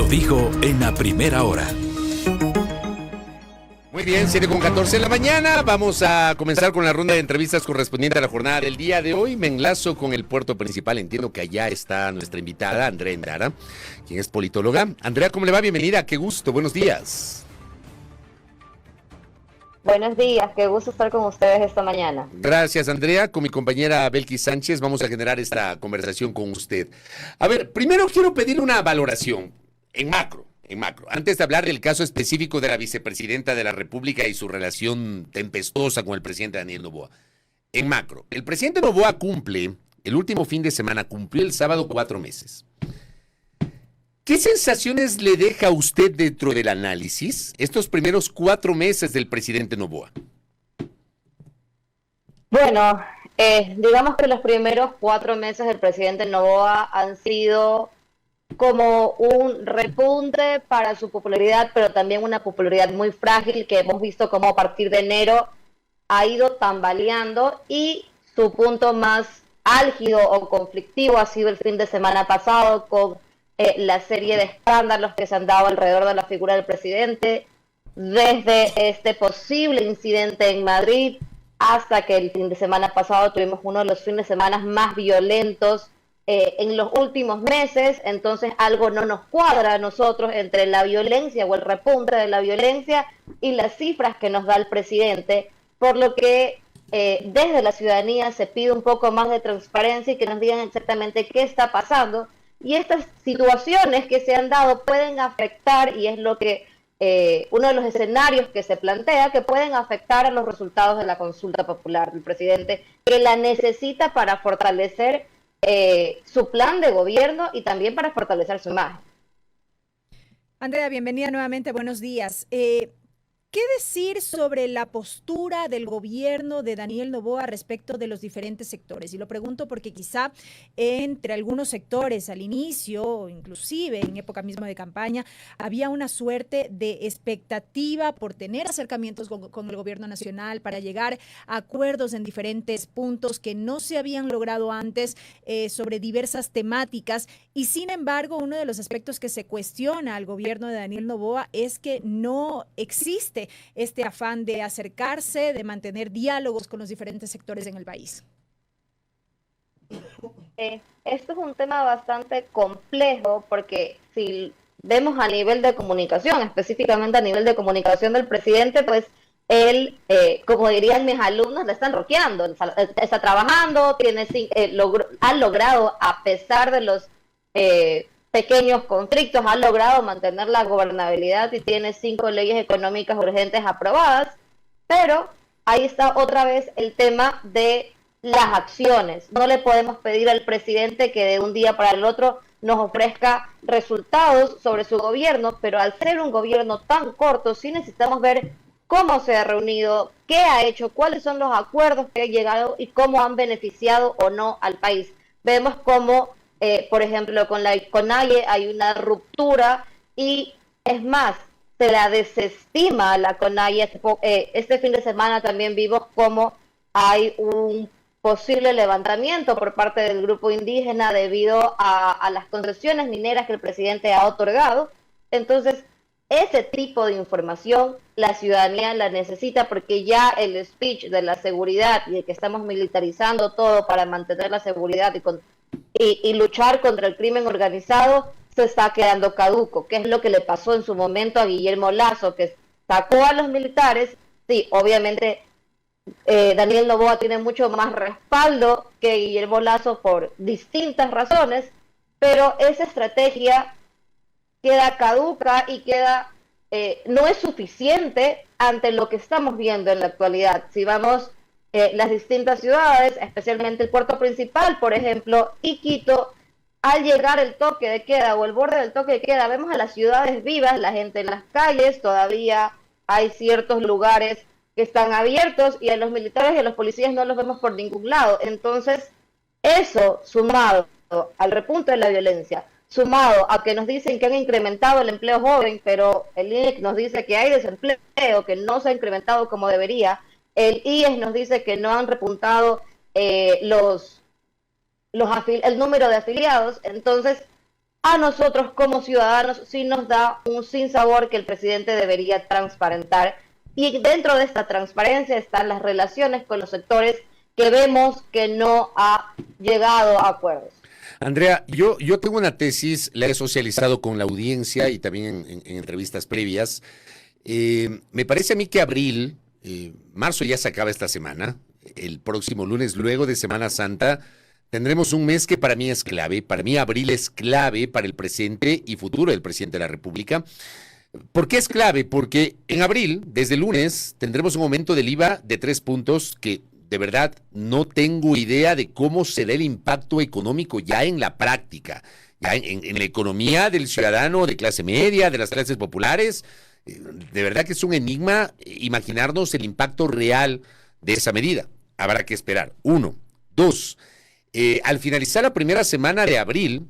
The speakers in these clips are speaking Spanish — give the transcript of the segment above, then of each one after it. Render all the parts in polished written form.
lo dijo en la primera hora. Muy bien, 7:14 de la mañana. Vamos a comenzar con la ronda de entrevistas correspondiente a la jornada del día de hoy. Me enlazo con el puerto principal. Entiendo que allá está nuestra invitada, Andrea Endara, quien es politóloga. Andrea, ¿cómo le va? Bienvenida. Qué gusto. Buenos días. Buenos días, qué gusto estar con ustedes esta mañana. Gracias, Andrea. Con mi compañera Belkis Sánchez vamos a generar esta conversación con usted. A ver, primero quiero pedir una valoración en macro. Antes de hablar del caso específico de la vicepresidenta de la República y su relación tempestuosa con el presidente Daniel Noboa. En macro, el presidente Noboa el último fin de semana, cumplió el sábado 4 meses. ¿Qué sensaciones le deja a usted dentro del análisis estos primeros 4 meses del presidente Noboa? Bueno, digamos que los primeros 4 meses del presidente Noboa han sido como un repunte para su popularidad, pero también una popularidad muy frágil que hemos visto como a partir de enero ha ido tambaleando y su punto más álgido o conflictivo ha sido el fin de semana pasado con la serie de escándalos que se han dado alrededor de la figura del presidente, desde este posible incidente en Madrid hasta que el fin de semana pasado tuvimos uno de los fines de semana más violentos en los últimos meses. Entonces algo no nos cuadra a nosotros entre la violencia o el repunte de la violencia y las cifras que nos da el presidente, por lo que desde la ciudadanía se pide un poco más de transparencia y que nos digan exactamente qué está pasando. Y estas situaciones que se han dado pueden afectar, y es lo que uno de los escenarios que se plantea, que pueden afectar a los resultados de la consulta popular del presidente, que la necesita para fortalecer su plan de gobierno y también para fortalecer su imagen. Andrea, bienvenida nuevamente, buenos días. ¿Qué decir sobre la postura del gobierno de Daniel Noboa respecto de los diferentes sectores? Y lo pregunto porque quizá entre algunos sectores al inicio, inclusive en época misma de campaña, había una suerte de expectativa por tener acercamientos con el gobierno nacional para llegar a acuerdos en diferentes puntos que no se habían logrado antes sobre diversas temáticas. Y sin embargo, uno de los aspectos que se cuestiona al gobierno de Daniel Noboa es que no existe este afán de acercarse, de mantener diálogos con los diferentes sectores en el país. Esto es un tema bastante complejo porque si vemos a nivel de comunicación, específicamente a nivel de comunicación del presidente, pues él, como dirían mis alumnos, le están rockeando, está trabajando, ha logrado, a pesar de los pequeños conflictos, ha logrado mantener la gobernabilidad y tiene 5 leyes económicas urgentes aprobadas, pero ahí está otra vez el tema de las acciones. No le podemos pedir al presidente que de un día para el otro nos ofrezca resultados sobre su gobierno, pero al ser un gobierno tan corto, sí necesitamos ver cómo se ha reunido, qué ha hecho, cuáles son los acuerdos que han llegado y cómo han beneficiado o no al país. Vemos cómo por ejemplo, con la CONAIE hay una ruptura y es más, se la desestima la CONAIE. Este fin de semana también vimos cómo hay un posible levantamiento por parte del grupo indígena debido a las concesiones mineras que el presidente ha otorgado. Entonces, ese tipo de información la ciudadanía la necesita porque ya el speech de la seguridad y de que estamos militarizando todo para mantener la seguridad y luchar contra el crimen organizado se está quedando caduco, que es lo que le pasó en su momento a Guillermo Lasso, que sacó a los militares. Sí, obviamente Daniel Noboa tiene mucho más respaldo que Guillermo Lasso por distintas razones, pero esa estrategia queda caduca y no es suficiente ante lo que estamos viendo en la actualidad. Si vamos las distintas ciudades, especialmente el puerto principal, por ejemplo, y Quito, al llegar el toque de queda o el borde del toque de queda, vemos a las ciudades vivas, la gente en las calles, todavía hay ciertos lugares que están abiertos y a los militares y a los policías no los vemos por ningún lado. Entonces, eso sumado al repunte de la violencia, sumado a que nos dicen que han incrementado el empleo joven, pero el INEC nos dice que hay desempleo, que no se ha incrementado como debería. El IES nos dice que no han repuntado el número de afiliados. Entonces, a nosotros como ciudadanos sí nos da un sinsabor que el presidente debería transparentar. Y dentro de esta transparencia están las relaciones con los sectores que vemos que no ha llegado a acuerdos. Andrea, yo tengo una tesis, la he socializado con la audiencia y también en entrevistas previas. Me parece a mí que abril, marzo ya se acaba esta semana, el próximo lunes, luego de Semana Santa, tendremos un mes que para mí es clave. Para mí abril es clave para el presente y futuro del presidente de la República. ¿Por qué es clave? Porque en abril, desde el lunes, tendremos un aumento del IVA de 3 puntos que de verdad no tengo idea de cómo será el impacto económico ya en la práctica, ya en la economía del ciudadano de clase media, de las clases populares. De verdad que es un enigma imaginarnos el impacto real de esa medida. Habrá que esperar. 1. 2. Al finalizar la primera semana de abril,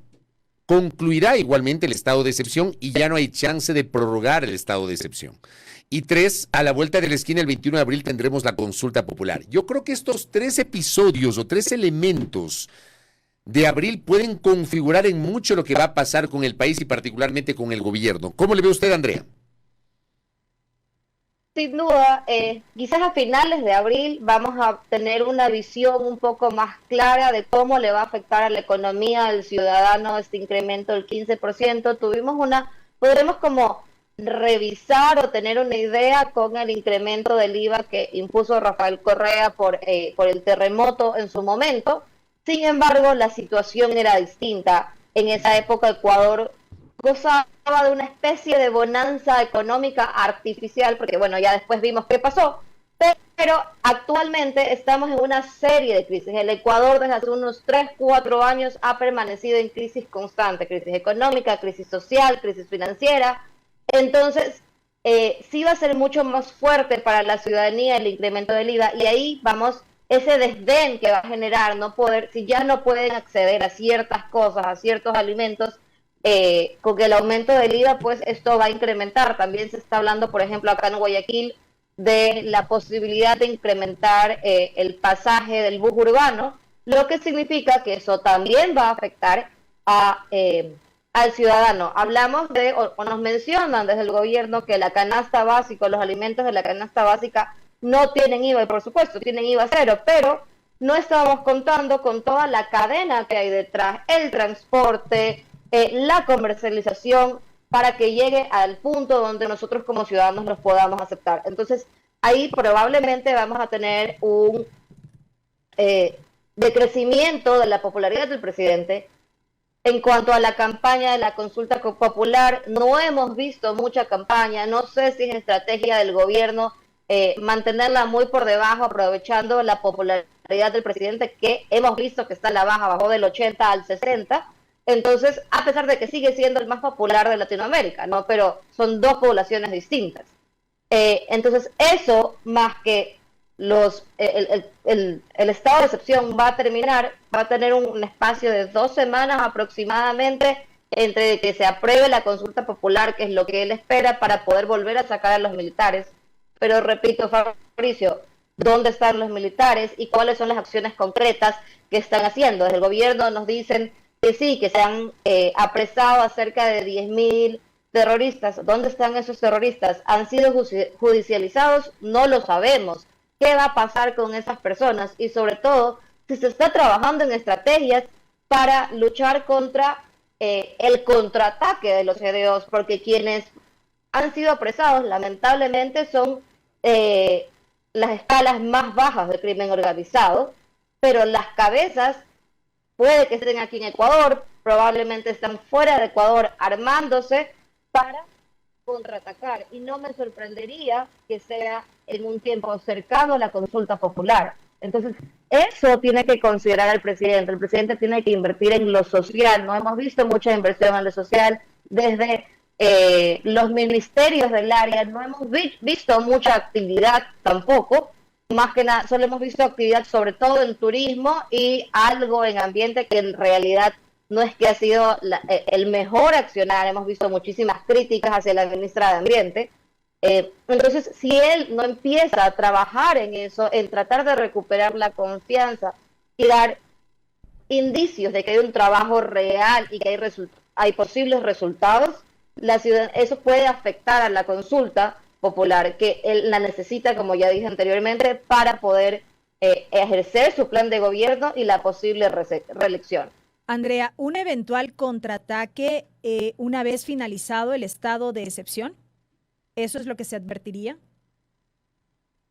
concluirá igualmente el estado de excepción y ya no hay chance de prorrogar el estado de excepción. Y 3, a la vuelta de la esquina, el 21 de abril, tendremos la consulta popular. Yo creo que estos 3 episodios o 3 elementos de abril pueden configurar en mucho lo que va a pasar con el país y particularmente con el gobierno. ¿Cómo le ve usted, Andrea? Sin duda, quizás a finales de abril vamos a tener una visión un poco más clara de cómo le va a afectar a la economía del ciudadano este incremento del 15%. Podremos como revisar o tener una idea con el incremento del IVA que impuso Rafael Correa por el terremoto en su momento. Sin embargo, la situación era distinta. En esa época Ecuador gozaba de una especie de bonanza económica artificial, porque bueno, ya después vimos qué pasó, pero actualmente estamos en una serie de crisis. El Ecuador desde hace unos 3, 4 años ha permanecido en crisis constante, crisis económica, crisis social, crisis financiera. Entonces, sí va a ser mucho más fuerte para la ciudadanía el incremento del IVA, y ahí vamos, ese desdén que va a generar si ya no pueden acceder a ciertas cosas, a ciertos alimentos, con el aumento del IVA, pues esto va a incrementar. También se está hablando, por ejemplo, acá en Guayaquil, de la posibilidad de incrementar el pasaje del bus urbano, lo que significa que eso también va a afectar al ciudadano. Hablamos o nos mencionan desde el gobierno que la canasta básica, los alimentos de la canasta básica no tienen IVA, y por supuesto tienen IVA cero, pero no estábamos contando con toda la cadena que hay detrás, el transporte, la comercialización, para que llegue al punto donde nosotros como ciudadanos los podamos aceptar. Entonces, ahí probablemente vamos a tener un decrecimiento de la popularidad del presidente. En cuanto a la campaña de la consulta popular, no hemos visto mucha campaña. No sé si es estrategia del gobierno mantenerla muy por debajo, aprovechando la popularidad del presidente, que hemos visto que está a la baja, bajó del 80 al 60. Entonces, a pesar de que sigue siendo el más popular de Latinoamérica, ¿no? Pero son dos poblaciones distintas. Entonces, eso, más que el estado de excepción va a tener un espacio de 2 semanas aproximadamente entre que se apruebe la consulta popular, que es lo que él espera, para poder volver a sacar a los militares. Pero repito, Fabricio, ¿dónde están los militares y cuáles son las acciones concretas que están haciendo? Desde el gobierno nos dicen que sí, que se han apresado a cerca de 10.000 terroristas. ¿Dónde están esos terroristas? ¿Han sido judicializados? No lo sabemos. ¿Qué va a pasar con esas personas? Y sobre todo, si se está trabajando en estrategias para luchar contra el contraataque de los GDOs, porque quienes han sido apresados, lamentablemente, son las escalas más bajas del crimen organizado, pero las cabezas puede que estén aquí en Ecuador, probablemente están fuera de Ecuador armándose para contraatacar, y no me sorprendería que sea en un tiempo cercano a la consulta popular. Entonces, eso tiene que considerar el presidente tiene que invertir en lo social. No hemos visto mucha inversión en lo social desde los ministerios del área, no hemos visto mucha actividad tampoco. Más que nada, solo hemos visto actividad sobre todo en turismo y algo en ambiente, que en realidad no es que ha sido el mejor accionar. Hemos visto muchísimas críticas hacia la ministra de Ambiente. Entonces, si él no empieza a trabajar en eso, en tratar de recuperar la confianza y dar indicios de que hay un trabajo real y que hay hay posibles resultados, eso puede afectar a la consulta popular, que él la necesita, como ya dije anteriormente, para poder ejercer su plan de gobierno y la posible reelección. Andrea, ¿un eventual contraataque una vez finalizado el estado de excepción? ¿Eso es lo que se advertiría?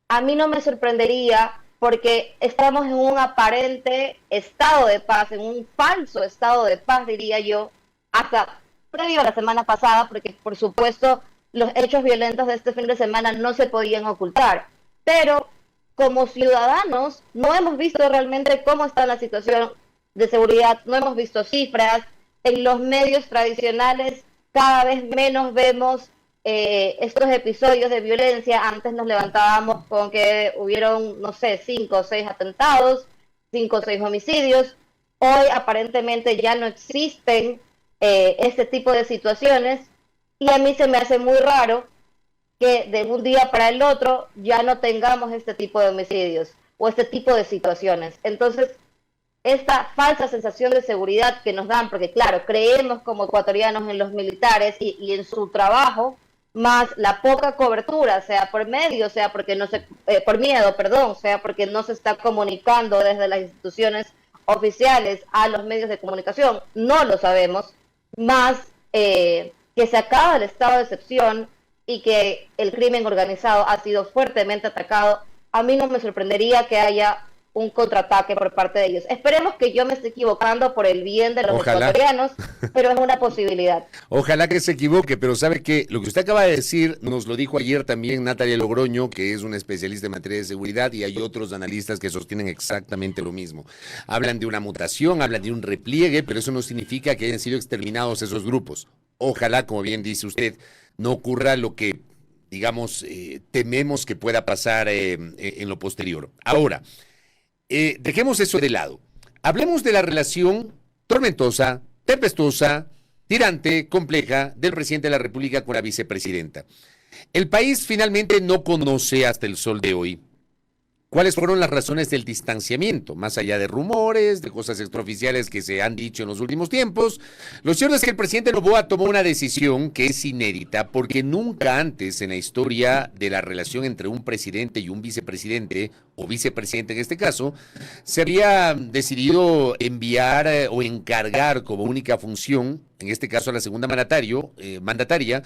A mí no me sorprendería, porque estamos en un aparente estado de paz, en un falso estado de paz, diría yo, hasta previo a la semana pasada, porque por supuesto los hechos violentos de este fin de semana no se podían ocultar. Pero como ciudadanos no hemos visto realmente cómo está la situación de seguridad, no hemos visto cifras. En los medios tradicionales cada vez menos vemos estos episodios de violencia. Antes nos levantábamos con que hubieron, no sé, 5 o 6 atentados, 5 o 6 homicidios. Hoy aparentemente ya no existen este tipo de situaciones, y a mí se me hace muy raro que de un día para el otro ya no tengamos este tipo de homicidios o este tipo de situaciones. Entonces, esta falsa sensación de seguridad que nos dan, porque claro, creemos como ecuatorianos en los militares y en su trabajo, más la poca cobertura, sea por medio, sea porque no se, por miedo, perdón, sea porque no se está comunicando desde las instituciones oficiales a los medios de comunicación, no lo sabemos, más que se acaba el estado de excepción y que el crimen organizado ha sido fuertemente atacado. A mí no me sorprendería que haya un contraataque por parte de ellos. Esperemos que yo me esté equivocando por el bien de los ecuatorianos, pero es una posibilidad. Ojalá que se equivoque, pero sabe que lo que usted acaba de decir nos lo dijo ayer también Natalia Logroño, que es una especialista en materia de seguridad, y hay otros analistas que sostienen exactamente lo mismo. Hablan de una mutación, hablan de un repliegue, pero eso no significa que hayan sido exterminados esos grupos. Ojalá, como bien dice usted, no ocurra lo que, digamos, tememos que pueda pasar en lo posterior. Ahora, dejemos eso de lado. Hablemos de la relación tormentosa, tempestuosa, tirante, compleja del presidente de la República con la vicepresidenta. El país finalmente no conoce hasta el sol de hoy cuáles fueron las razones del distanciamiento, más allá de rumores, de cosas extraoficiales que se han dicho en los últimos tiempos. Lo cierto es que el presidente Noboa tomó una decisión que es inédita, porque nunca antes en la historia de la relación entre un presidente y un vicepresidente, o vicepresidente en este caso, se había decidido enviar o encargar como única función, en este caso a la segunda mandataria,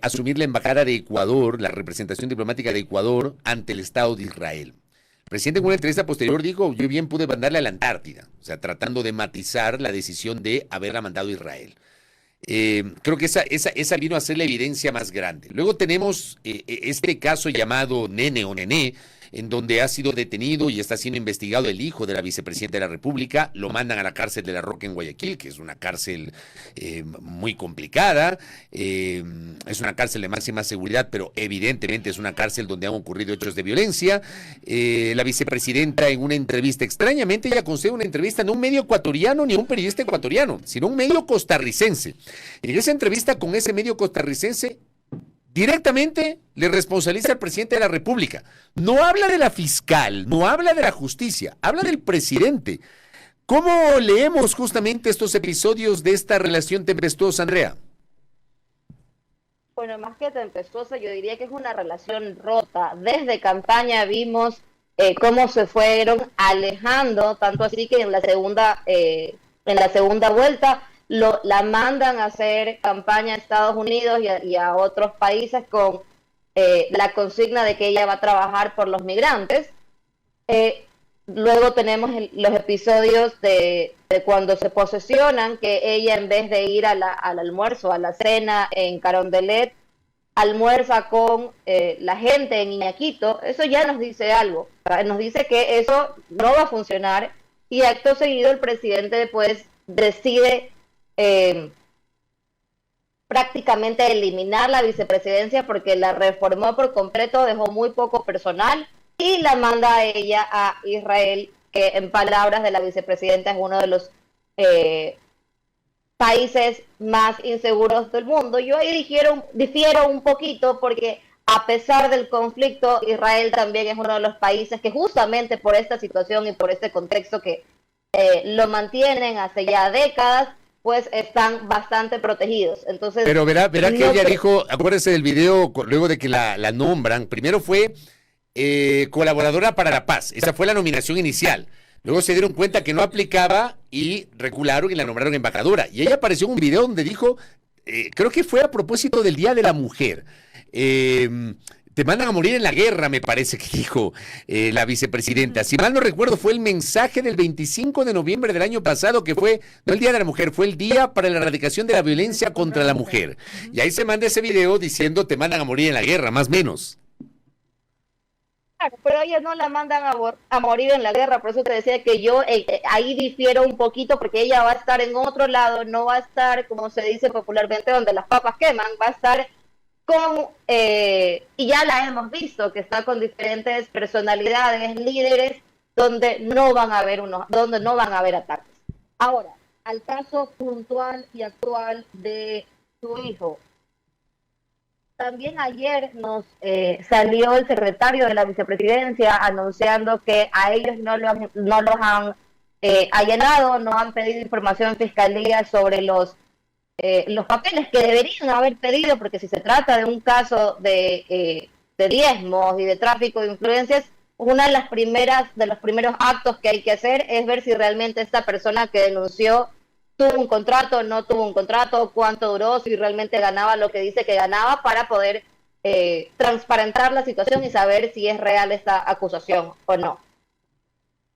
asumir la embajada de Ecuador, la representación diplomática de Ecuador ante el Estado de Israel. El presidente en una entrevista posterior dijo: yo bien pude mandarle a la Antártida, o sea, tratando de matizar la decisión de haberla mandado a Israel. Creo que esa vino a ser la evidencia más grande. Luego tenemos este caso llamado Nene o Nené, en donde ha sido detenido y está siendo investigado el hijo de la vicepresidenta de la República. Lo mandan a la cárcel de La Roca en Guayaquil, que es una cárcel muy complicada, es una cárcel de máxima seguridad, pero evidentemente es una cárcel donde han ocurrido hechos de violencia. La vicepresidenta, en una entrevista, extrañamente ella concede una entrevista no a un medio ecuatoriano ni a un periodista ecuatoriano, sino a un medio costarricense. En esa entrevista con ese medio costarricense, directamente le responsabiliza al presidente de la República. No habla de la fiscal, no habla de la justicia, habla del presidente. ¿Cómo leemos justamente estos episodios de esta relación tempestuosa, Andrea? Bueno, más que tempestuosa, yo diría que es una relación rota. Desde campaña vimos cómo se fueron alejando, tanto así que en la segunda vuelta la mandan a hacer campaña a Estados Unidos y a otros países con la consigna de que ella va a trabajar por los migrantes. Luego tenemos los episodios de cuando se posesionan, que ella, en vez de ir al almuerzo, a la cena en Carondelet, almuerza con la gente en Iñaquito. Eso ya nos dice algo, nos dice que eso no va a funcionar, y acto seguido el presidente pues decide prácticamente eliminar la vicepresidencia, porque la reformó por completo, dejó muy poco personal y la manda a ella a Israel, que en palabras de la vicepresidenta es uno de los países más inseguros del mundo. Yo ahí difiero un poquito, porque a pesar del conflicto, Israel también es uno de los países que, justamente por esta situación y por este contexto que lo mantienen hace ya décadas, pues están bastante protegidos. Entonces, pero verá que no ella dijo, acuérdese del video, luego de que la nombran, primero fue colaboradora para la paz, esa fue la nominación inicial. Luego se dieron cuenta que no aplicaba y recularon y la nombraron embajadora. Y ella apareció en un video donde dijo, creo que fue a propósito del Día de la Mujer, te mandan a morir en la guerra, me parece que dijo la vicepresidenta. Si mal no recuerdo, fue el mensaje del 25 de noviembre del año pasado, que fue, no el Día de la Mujer, fue el Día para la Erradicación de la Violencia contra la Mujer. Y ahí se manda ese video diciendo, te mandan a morir en la guerra, más o menos. Claro, pero ellos no la mandan a morir en la guerra, por eso te decía que yo ahí difiero un poquito, porque ella va a estar en otro lado, no va a estar, como se dice popularmente, donde las papas queman, va a estar con, y ya la hemos visto, que está con diferentes personalidades, líderes, donde no van a haber ataques. Ahora, al caso puntual y actual de su hijo. También ayer nos salió el secretario de la vicepresidencia anunciando que a ellos no los han allanado, no han pedido información en fiscalía sobre los papeles que deberían haber pedido, porque si se trata de un caso de diezmos y de tráfico de influencias, una de los primeros actos que hay que hacer es ver si realmente esta persona que denunció tuvo un contrato, no tuvo un contrato, cuánto duró, si realmente ganaba lo que dice que ganaba, para poder transparentar la situación y saber si es real esta acusación o no.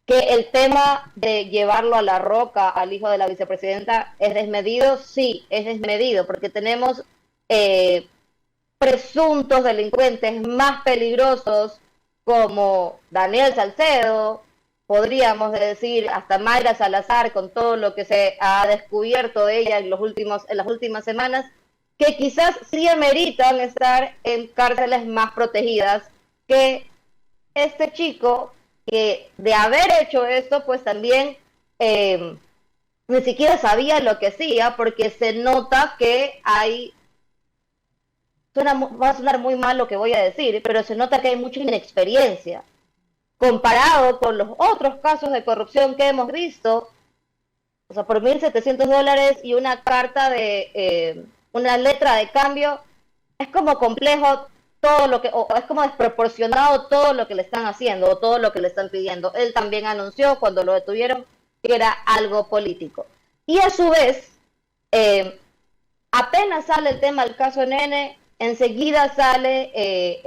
Que el tema de llevarlo a la roca al hijo de la vicepresidenta es desmedido, sí, es desmedido, porque tenemos presuntos delincuentes más peligrosos como Daniel Salcedo, podríamos decir hasta Mayra Salazar, con todo lo que se ha descubierto de ella en las últimas semanas, que quizás sí ameritan estar en cárceles más protegidas que este chico, que de haber hecho esto, pues también ni siquiera sabía lo que hacía, porque se nota que hay, va a sonar muy mal lo que voy a decir, pero se nota que hay mucha inexperiencia comparado con los otros casos de corrupción que hemos visto. O sea, por $1,700 y una carta de una letra de cambio, es como complejo todo lo que, o es como desproporcionado todo lo que le están haciendo o todo lo que le están pidiendo. Él también anunció cuando lo detuvieron que era algo político. Y a su vez, apenas sale el tema del caso Nene, enseguida sale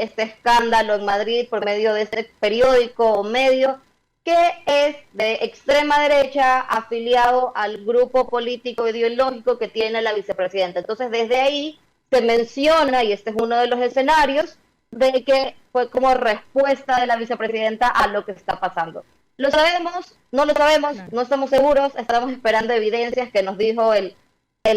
este escándalo en Madrid por medio de este periódico o medio que es de extrema derecha, afiliado al grupo político ideológico que tiene la vicepresidenta. Entonces, desde ahí se menciona, y este es uno de los escenarios, de que fue como respuesta de la vicepresidenta a lo que está pasando. ¿Lo sabemos? No lo sabemos, no estamos seguros, estamos esperando evidencias que nos dijo el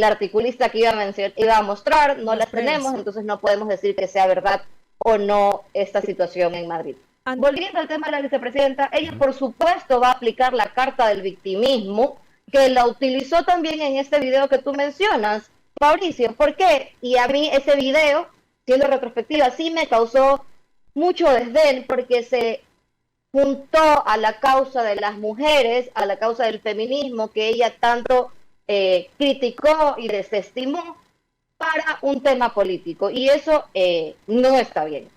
articulista que iba a mostrar, no las tenemos, entonces no podemos decir que sea verdad o no esta situación en Madrid. Volviendo al tema de la vicepresidenta, ella por supuesto va a aplicar la carta del victimismo, que la utilizó también en este video que tú mencionas, Mauricio. ¿Por qué? Y a mí ese video, siendo retrospectiva, sí me causó mucho desdén, porque se juntó a la causa de las mujeres, a la causa del feminismo, que ella tanto criticó y desestimó, para un tema político, y eso no está bien.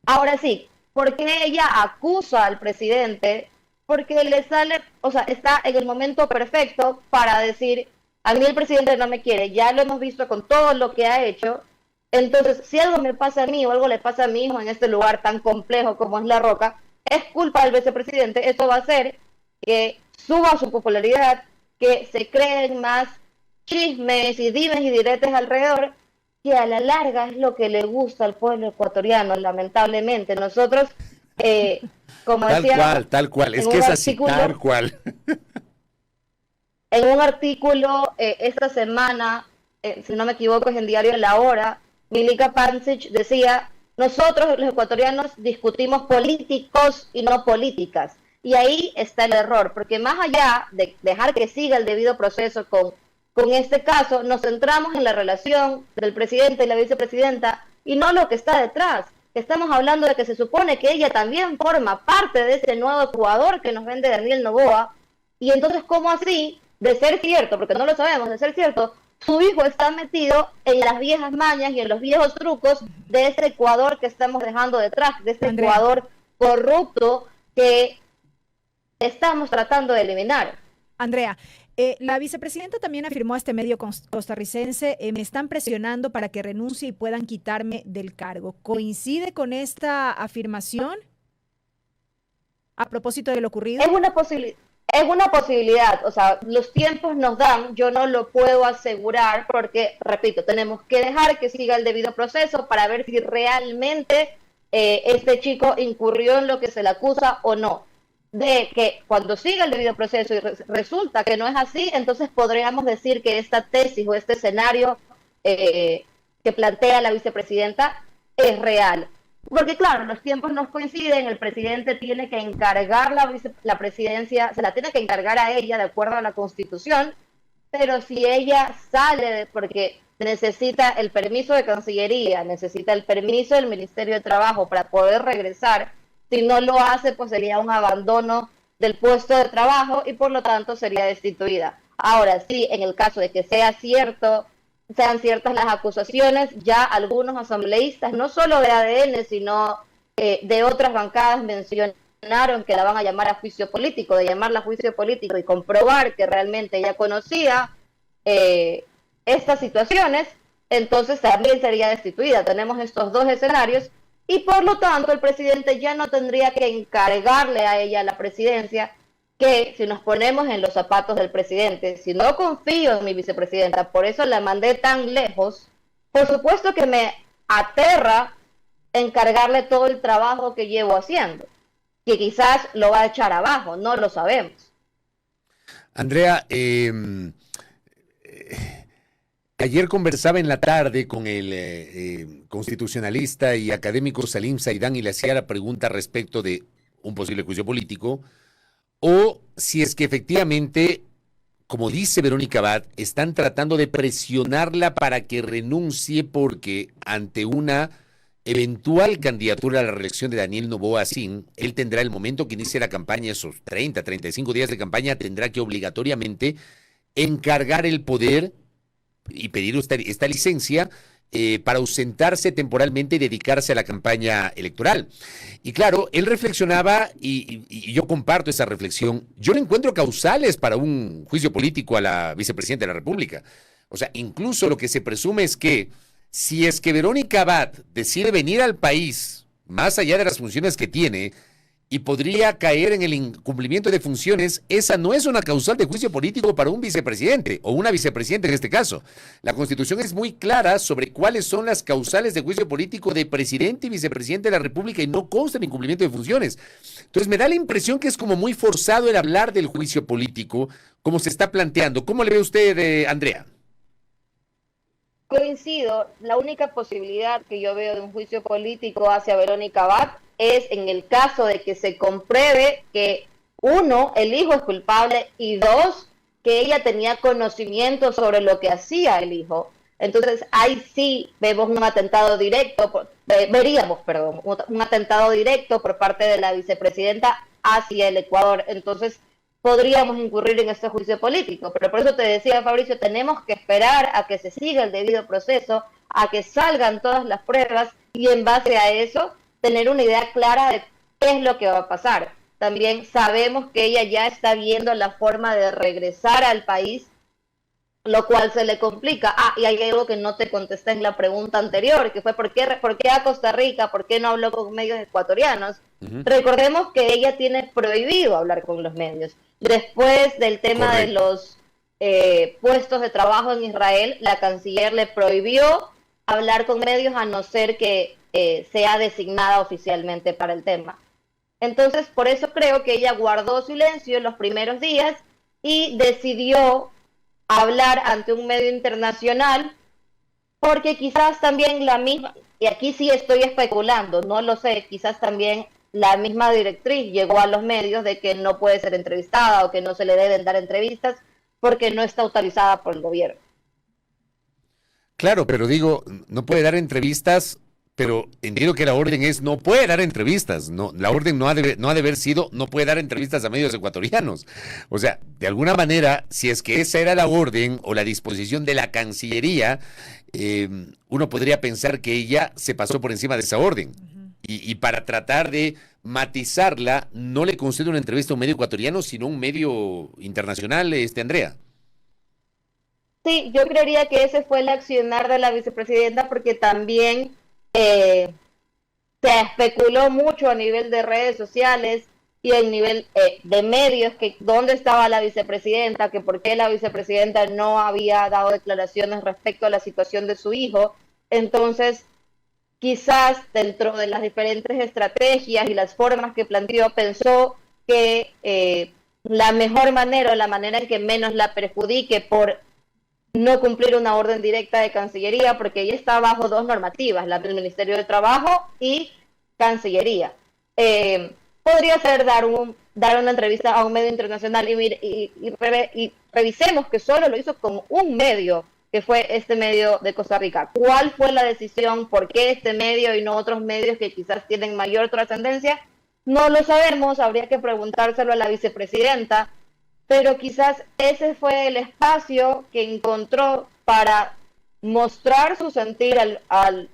Ahora sí, ¿por qué ella acusa al presidente? Porque le sale, o sea, está en el momento perfecto para decir, a mí el presidente no me quiere, ya lo hemos visto con todo lo que ha hecho, entonces si algo me pasa a mí o algo le pasa a mi hijo en este lugar tan complejo como es La Roca, es culpa del vicepresidente. Esto va a hacer que suba su popularidad, que se creen más chismes y dimes y diretes alrededor, que a la larga es lo que le gusta al pueblo ecuatoriano, lamentablemente. Nosotros, como decía... Tal cual, es que es así, tal cual. En un artículo esta semana, si no me equivoco es en Diario La Hora, Milica Pancic decía, nosotros los ecuatorianos discutimos políticos y no políticas. Y ahí está el error, porque más allá de dejar que siga el debido proceso con este caso, nos centramos en la relación del presidente y la vicepresidenta y no lo que está detrás. Estamos hablando de que se supone que ella también forma parte de ese nuevo jugador que nos vende Daniel Noboa, y entonces, ¿cómo así de ser cierto, porque no lo sabemos, de ser cierto, su hijo está metido en las viejas mañas y en los viejos trucos de ese Ecuador que estamos dejando detrás, de este Andrea. Ecuador corrupto que estamos tratando de eliminar. Andrea, la vicepresidenta también afirmó a este medio costarricense, me están presionando para que renuncie y puedan quitarme del cargo. ¿Coincide con esta afirmación a propósito de lo ocurrido? Es una posibilidad, o sea, los tiempos nos dan, yo no lo puedo asegurar porque, repito, tenemos que dejar que siga el debido proceso para ver si realmente este chico incurrió en lo que se le acusa o no. De que cuando siga el debido proceso y resulta que no es así, entonces podríamos decir que esta tesis o este escenario que plantea la vicepresidenta es real. Porque claro, los tiempos no coinciden, el presidente tiene que encargar la presidencia, se la tiene que encargar a ella de acuerdo a la Constitución, pero si ella sale porque necesita el permiso de Cancillería, necesita el permiso del Ministerio de Trabajo para poder regresar, si no lo hace, pues sería un abandono del puesto de trabajo y por lo tanto sería destituida. Ahora sí, en el caso de que sea cierto, sean ciertas las acusaciones, ya algunos asambleístas, no solo de ADN, sino de otras bancadas mencionaron que la van a llamar a juicio político, de llamarla a juicio político y comprobar que realmente ella conocía estas situaciones, entonces también sería destituida. Tenemos estos dos escenarios y por lo tanto el presidente ya no tendría que encargarle a ella la presidencia, que si nos ponemos en los zapatos del presidente, si no confío en mi vicepresidenta, por eso la mandé tan lejos, por supuesto que me aterra encargarle todo el trabajo que llevo haciendo, que quizás lo va a echar abajo, no lo sabemos. Andrea, ayer conversaba en la tarde con el constitucionalista y académico Salim Saidán y le hacía la pregunta respecto de un posible juicio político, o si es que efectivamente, como dice Verónica Abad, están tratando de presionarla para que renuncie porque ante una eventual candidatura a la reelección de Daniel Noboa Sin, él tendrá el momento que inicie la campaña, esos 30, 35 días de campaña, tendrá que obligatoriamente encargar el poder y pedir esta licencia para ausentarse temporalmente y dedicarse a la campaña electoral. Y claro, él reflexionaba y yo comparto esa reflexión. Yo no encuentro causales para un juicio político a la vicepresidenta de la República. O sea, incluso lo que se presume es que si es que Verónica Abad decide venir al país, más allá de las funciones que tiene, y podría caer en el incumplimiento de funciones, esa no es una causal de juicio político para un vicepresidente o una vicepresidenta en este caso. La Constitución es muy clara sobre cuáles son las causales de juicio político de presidente y vicepresidente de la República y no consta en incumplimiento de funciones. Entonces me da la impresión que es como muy forzado el hablar del juicio político, como se está planteando. ¿Cómo le ve usted, Andrea? Coincido, la única posibilidad que yo veo de un juicio político hacia Verónica Abad es en el caso de que se compruebe que, uno, el hijo es culpable y dos, que ella tenía conocimiento sobre lo que hacía el hijo. Entonces ahí sí vemos un atentado directo, un atentado directo por parte de la vicepresidenta hacia el Ecuador. Entonces podríamos incurrir en este juicio político. Pero por eso te decía, Fabricio, tenemos que esperar a que se siga el debido proceso, a que salgan todas las pruebas y en base a eso tener una idea clara de qué es lo que va a pasar. También sabemos que ella ya está viendo la forma de regresar al país, lo cual se le complica. Y hay algo que no te contesté en la pregunta anterior, que fue ¿por qué a Costa Rica? ¿Por qué no habló con medios ecuatorianos? Recordemos que ella tiene prohibido hablar con los medios. Después del tema de los puestos de trabajo en Israel, la canciller le prohibió hablar con medios a no ser que sea designada oficialmente para el tema. Entonces, por eso creo que ella guardó silencio en los primeros días y decidió hablar ante un medio internacional, porque quizás también la misma, y aquí sí estoy especulando, no lo sé, quizás también la misma directriz llegó a los medios de que no puede ser entrevistada o que no se le deben dar entrevistas porque no está autorizada por el gobierno. Claro, pero digo, no puede dar entrevistas Pero entiendo que la orden es no puede dar entrevistas, no, la orden no ha de haber sido no puede dar entrevistas a medios ecuatorianos. O sea, de alguna manera, si es que esa era la orden o la disposición de la Cancillería, uno podría pensar que ella se pasó por encima de esa orden. Y para tratar de matizarla, no le concede una entrevista a un medio ecuatoriano, sino a un medio internacional, Andrea. Sí, yo creería que ese fue el accionar de la vicepresidenta, porque también se especuló mucho a nivel de redes sociales y a nivel de medios que dónde estaba la vicepresidenta, que por qué la vicepresidenta no había dado declaraciones respecto a la situación de su hijo. Entonces, quizás dentro de las diferentes estrategias y las formas que planteó, pensó que la mejor manera o la manera en que menos la perjudique por no cumplir una orden directa de Cancillería, porque ella está bajo dos normativas, la del Ministerio de Trabajo y Cancillería. Podría ser dar una entrevista a un medio internacional y revisemos que solo lo hizo con un medio, que fue este medio de Costa Rica. ¿Cuál fue la decisión? ¿Por qué este medio y no otros medios que quizás tienen mayor trascendencia? No lo sabemos, habría que preguntárselo a la vicepresidenta, pero quizás ese fue el espacio que encontró para mostrar su sentir al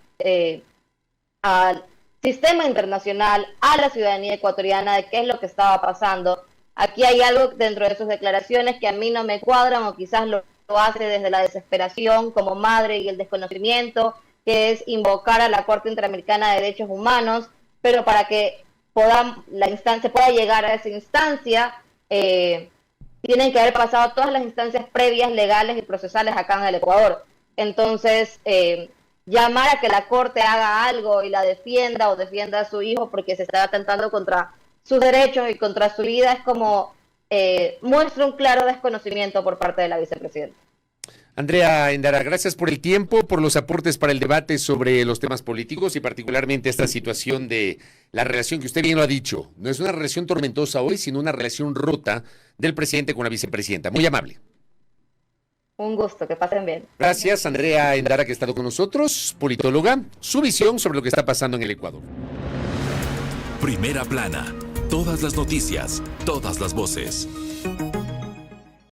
sistema internacional, a la ciudadanía ecuatoriana, de qué es lo que estaba pasando. Aquí hay algo dentro de sus declaraciones que a mí no me cuadran, o quizás lo hace desde la desesperación como madre y el desconocimiento, que es invocar a la Corte Interamericana de Derechos Humanos, pero para que se pueda llegar a esa instancia, tienen que haber pasado todas las instancias previas, legales y procesales acá en el Ecuador. Entonces, llamar a que la Corte haga algo y la defienda o defienda a su hijo porque se está atentando contra sus derechos y contra su vida es como muestra un claro desconocimiento por parte de la vicepresidenta. Andrea Endara, gracias por el tiempo, por los aportes para el debate sobre los temas políticos y particularmente esta situación de la relación que usted bien lo ha dicho. No es una relación tormentosa hoy, sino una relación rota del presidente con la vicepresidenta. Muy amable. Un gusto, que pasen bien. Gracias, Andrea Endara, que ha estado con nosotros, politóloga, su visión sobre lo que está pasando en el Ecuador. Primera plana, todas las noticias, todas las voces.